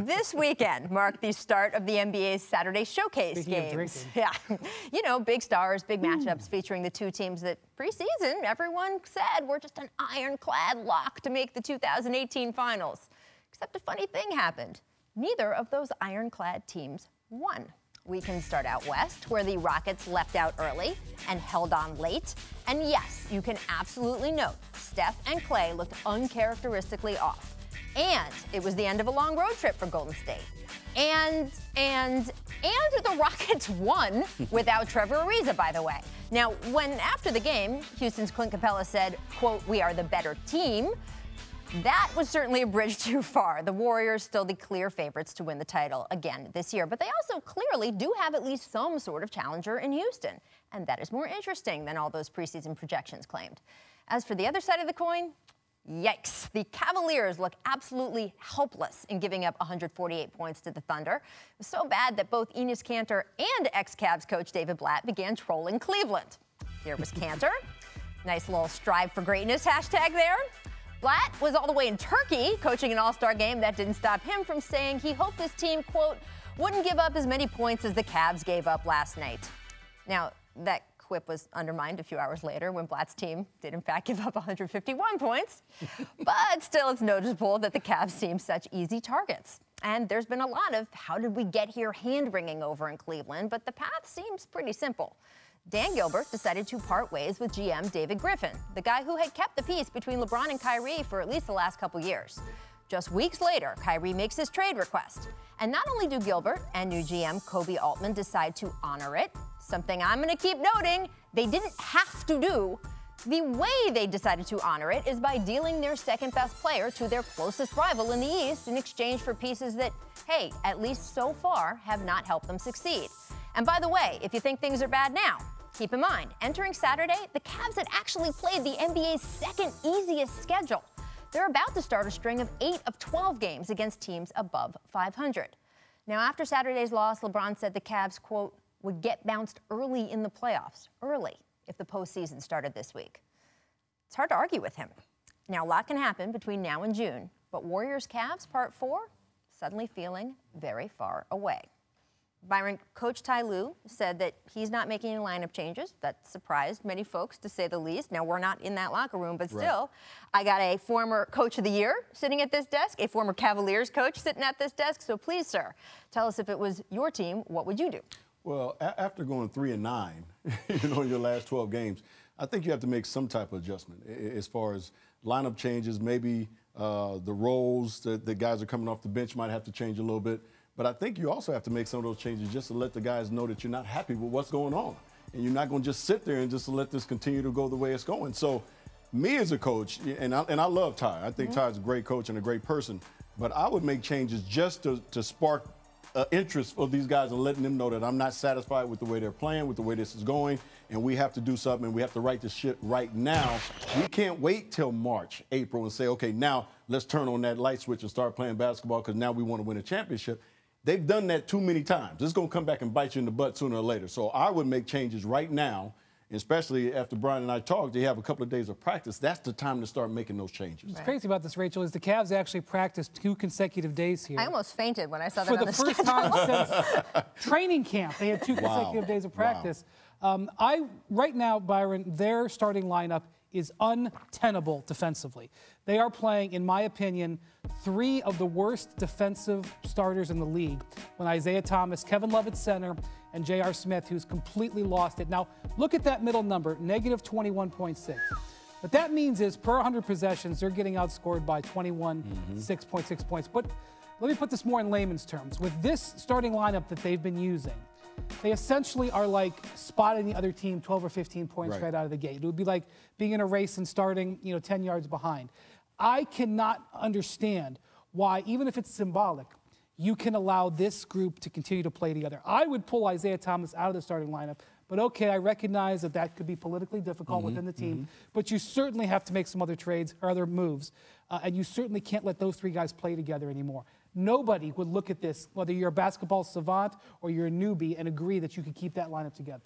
This weekend marked the start of the NBA's Saturday Showcase games. Yeah, you know, big stars, big matchups featuring the two teams that preseason everyone said were just an ironclad lock to make the 2018 Finals. Except a funny thing happened. Neither of those ironclad teams won. We can start out west, where the Rockets left out early and held on late. And yes, you can absolutely note Steph and Clay looked uncharacteristically off. And it was the end of a long road trip for Golden State. And the Rockets won without Trevor Ariza, by the way. Now, when after the game, Houston's Clint Capella said, quote, "We are the better team," that was certainly a bridge too far. The Warriors still the clear favorites to win the title again this year, but they also clearly do have at least some sort of challenger in Houston, and that is more interesting than all those preseason projections claimed. As for the other side of the coin, yikes. The Cavaliers look absolutely helpless in giving up 148 points to the Thunder. It was so bad that both Enes Kanter and ex-Cavs coach David Blatt began trolling Cleveland. Here was Kanter. Nice little strive for greatness hashtag there. Blatt was all the way in Turkey coaching an all-star game. That didn't stop him from saying he hoped his team, quote, wouldn't give up as many points as the Cavs gave up last night. Now, that quip was undermined a few hours later when Blatt's team did in fact give up 151 points. But still, it's noticeable that the Cavs seem such easy targets. And there's been a lot of how did we get here hand-wringing over in Cleveland, but the path seems pretty simple. Dan Gilbert decided to part ways with GM David Griffin, the guy who had kept the peace between LeBron and Kyrie for at least the last couple years. Just weeks later, Kyrie makes his trade request. And not only do Gilbert and new GM Koby Altman decide to honor it, something I'm going to keep noting, they didn't have to do. The way they decided to honor it is by dealing their second-best player to their closest rival in the East in exchange for pieces that, hey, at least so far, have not helped them succeed. And by the way, if you think things are bad now, keep in mind, entering Saturday, the Cavs had actually played the NBA's second easiest schedule. They're about to start a string of 8 of 12 games against teams above 500. Now, after Saturday's loss, LeBron said the Cavs, quote, would get bounced early in the playoffs, if the postseason started this week. It's hard to argue with him. Now, a lot can happen between now and June, but Warriors-Cavs Part 4, suddenly feeling very far away. Byron, Coach Ty Lue said that he's not making any lineup changes. That surprised many folks, to say the least. Now, we're not in that locker room, but still, I got a former Coach of the Year sitting at this desk, a former Cavaliers coach sitting at this desk. So please, sir, tell us if it was your team, what would you do? Well, after going 3-9, in your last 12 games, I think you have to make some type of adjustment as far as lineup changes. Maybe the roles that the guys are coming off the bench might have to change a little bit. But I think you also have to make some of those changes just to let the guys know that you're not happy with what's going on. And you're not going to just sit there and just let this continue to go the way it's going. So me as a coach, and I love Ty. I think Ty's a great coach and a great person. But I would make changes just to spark interest for these guys and letting them know that I'm not satisfied with the way they're playing, with the way this is going, and we have to do something, and we have to right this shit right now. We can't wait till March, April, and say, okay, now let's turn on that light switch and start playing basketball because now we want to win a championship. They've done that too many times. It's going to come back and bite you in the butt sooner or later. So I would make changes right now, especially after Brian and I talked. They have a couple of days of practice. That's the time to start making those changes. What's crazy about this, Rachel, is the Cavs actually practiced 2 consecutive days here. I almost fainted when I saw that on the schedule. For the first time since training camp, they had 2 consecutive days of practice. Right now, Byron, their starting lineup is untenable defensively. They are playing, in my opinion, 3 of the worst defensive starters in the league when Isaiah Thomas, Kevin Love at center, and J.R. Smith, who's completely lost it. Now, look at that middle number, negative 21.6. What that means is per 100 possessions, they're getting outscored by 6.6 points. But let me put this more in layman's terms. With this starting lineup that they've been using, they essentially are like spotting the other team 12 or 15 points right out of the gate. It would be like being in a race and starting, 10 yards behind. I cannot understand why, even if it's symbolic, you can allow this group to continue to play together. I would pull Isaiah Thomas out of the starting lineup, but okay, I recognize that that could be politically difficult within the team, but you certainly have to make some other trades or other moves, and you certainly can't let those 3 guys play together anymore. Nobody would look at this, whether you're a basketball savant or you're a newbie, and agree that you could keep that lineup together.